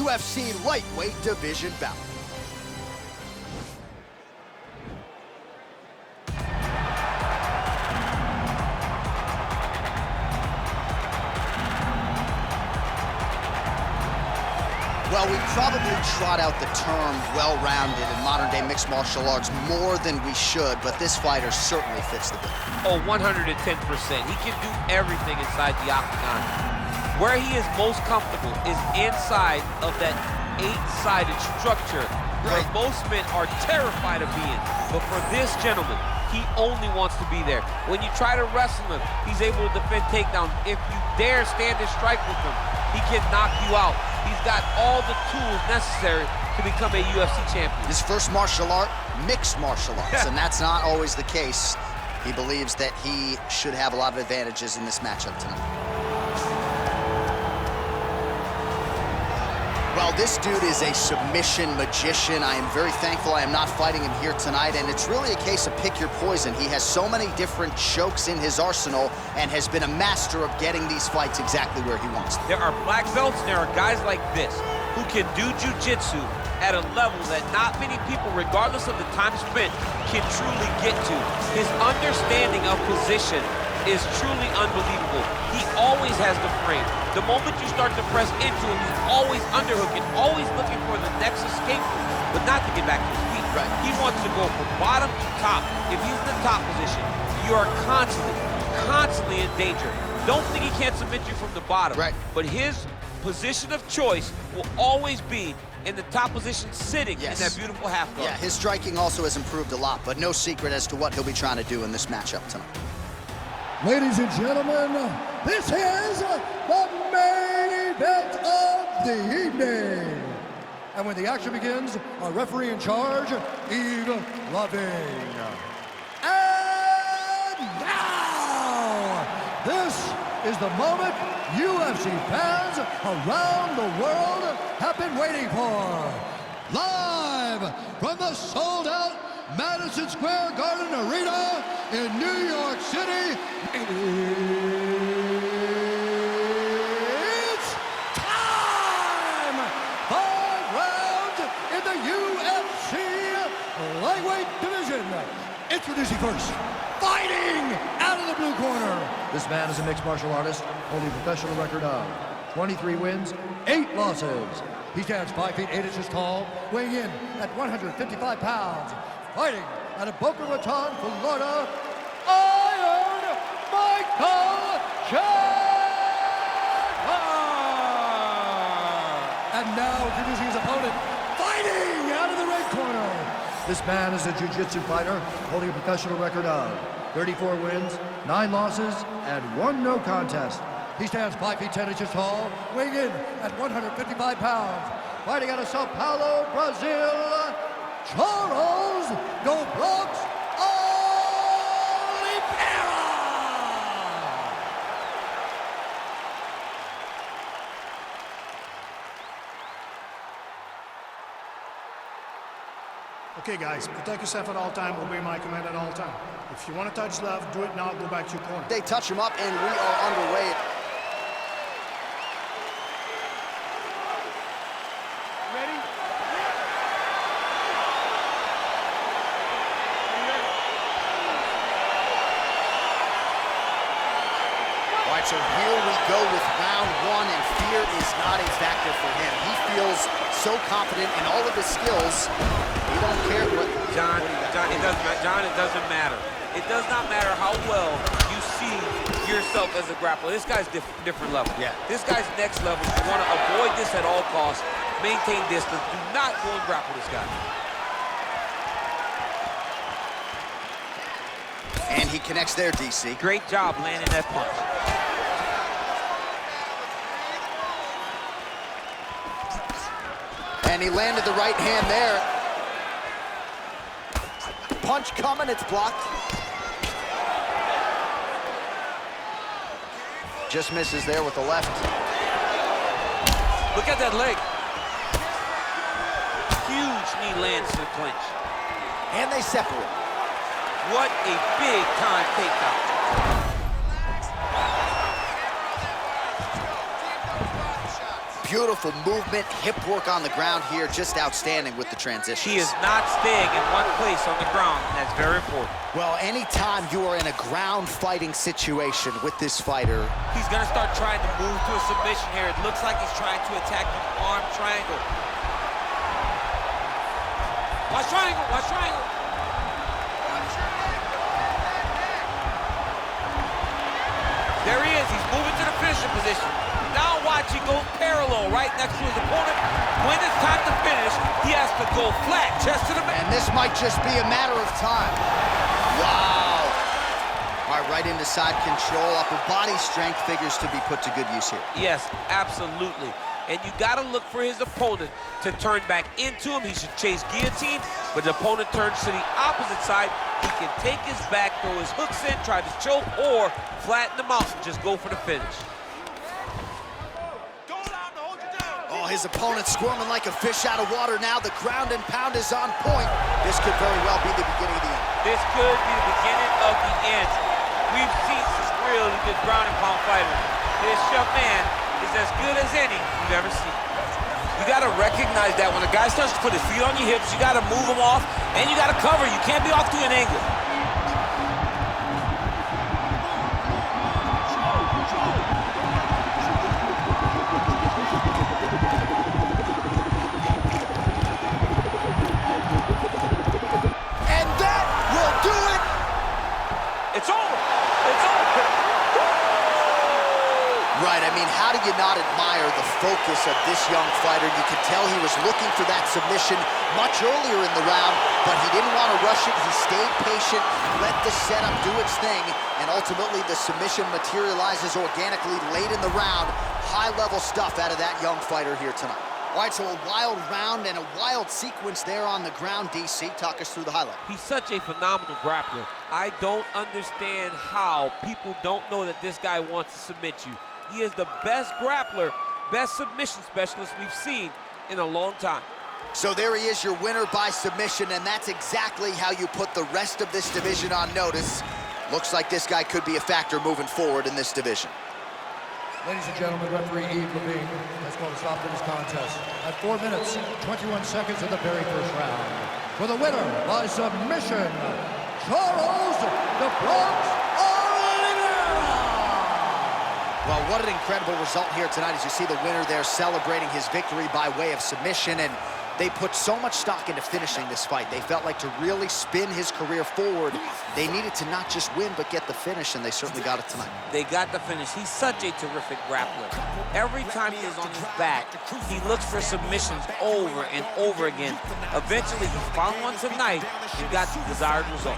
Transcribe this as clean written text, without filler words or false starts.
UFC lightweight division bout. Well, we probably trot out the term well-rounded in modern-day mixed martial arts more than we should, but this fighter certainly fits the bill. Oh, 110%. He can do everything inside the octagon. Where he is most comfortable is inside of that 8-sided structure where most men are terrified of being. But for this gentleman, he only wants to be there. When you try to wrestle him, he's able to defend takedowns. If you dare stand and strike with him, he can knock you out. He's got all the tools necessary to become a UFC champion. His first martial art, mixed martial arts, and that's not always the case. He believes that he should have a lot of advantages in this matchup tonight. Well, this dude is a submission magician. I am very thankful I am not fighting him here tonight, and it's really a case of pick your poison. He has so many different chokes in his arsenal and has been a master of getting these fights exactly where he wants them. There are black belts, and there are guys like this who can do jiu-jitsu at a level that not many people, regardless of the time spent, can truly get to. His understanding of position is truly unbelievable. He always has the frame. The moment you start to press into him, he's always underhooking, always looking for the next escape route, but not to get back to his feet. Right. He wants to go from bottom to top. If he's in the top position, you are constantly in danger. Don't think he can't submit you from the bottom. Right. But his position of choice will always be in the top position, sitting in that beautiful half guard. Yeah, his striking also has improved a lot, but no secret as to what he'll be trying to do in this matchup tonight. Ladies and gentlemen, this is the main event of the evening. And when the action begins, our referee in charge, Yves Lavigne. And now, this is the moment UFC fans around the world have been waiting for. Live from the sold-out Madison Square Garden Arena in New York City, it's time! 5 rounds in the UFC lightweight division. Introducing first, fighting out of the blue corner. This man is a mixed martial artist, holding a professional record of 23 wins, 8 losses. He stands 5 feet 8 inches tall, weighing in at 155 pounds. Fighting out of Boca Raton, Florida, Iron Michael Chandler! And now introducing his opponent, fighting out of the red corner. This man is a jiu-jitsu fighter, holding a professional record of 34 wins, 9 losses, and 1 no contest. He stands 5 feet 10 inches tall, weighing in at 155 pounds. Fighting out of Sao Paulo, Brazil, Charles Doblox Oliveira! Okay, guys, protect yourself at all time, obey my command at all time. If you want to touch left, do it now, go back to your corner. They touch him up, and we are underway. Ready? All right, so here we go with round 1, and fear is not a factor for him. He feels so confident in all of his skills. He don't care what... John, it doesn't matter. It does not matter how well you see yourself as a grappler. This guy's different level. Yeah. This This guy's next level. You want to avoid this at all costs. Maintain distance. Do not go and grapple this guy. And he connects there, DC. Great job landing that punch. And he landed the right hand there. Punch coming, it's blocked. Just misses there with the left. Look at that leg. Huge knee lands to the clinch. And they separate. What a big-time takedown. Beautiful movement, hip work on the ground here, just outstanding with the transitions. He is not staying in one place on the ground, and that's very important. Well, anytime you are in a ground fighting situation with this fighter, he's gonna start trying to move to a submission here. It looks like he's trying to attack the arm triangle. Watch triangle, watch triangle. There he is, he's moving to the finishing position. Now watch, he goes parallel right next to his opponent. When it's time to finish, he has to go flat, chest to the mat. And this might just be a matter of time. Wow. All right, right into side control. Upper body strength figures to be put to good use here. Yes, absolutely. And you gotta look for his opponent to turn back into him. He should chase guillotine, but the opponent turns to the opposite side. He can take his back, throw his hooks in, try to choke, or flatten him out and just go for the finish. Oh, his opponent squirming like a fish out of water now. The ground and pound is on point. This could very well be the beginning of the end. This could be the beginning of the end. We've seen some really good ground and pound fighters. This young man is as good as any you've ever seen. You gotta recognize that when a guy starts to put his feet on your hips, you gotta move him off, and you gotta cover. You can't be off to an angle. And that will do it. It's over. It's over. Right, I mean, how do you not admire the focus of this young fighter? You could tell he was looking for that submission much earlier in the round, but he didn't want to rush it. He stayed patient, let the setup do its thing, and ultimately the submission materializes organically late in the round. High-level stuff out of that young fighter here tonight. All right, so a wild round and a wild sequence there on the ground. DC, talk us through the highlight. He's such a phenomenal grappler. I don't understand how people don't know that this guy wants to submit you. He is the best grappler, best submission specialist we've seen in a long time. So there he is, your winner by submission, and that's exactly how you put the rest of this division on notice. Looks like this guy could be a factor moving forward in this division. Ladies and gentlemen, referee Yves Levine has called a stop to this contest at 4 minutes, 21 seconds of the very first round. For the winner by submission, Charles the Bronx Oliveira! Well, what an incredible result here tonight as you see the winner there celebrating his victory by way of submission, and they put so much stock into finishing this fight. They felt like to really spin his career forward, they needed to not just win, but get the finish, and they certainly got it tonight. They got the finish. He's such a terrific grappler. Every time he is on his back, he looks for submissions over and over again. Eventually, he found one tonight and got the desired result.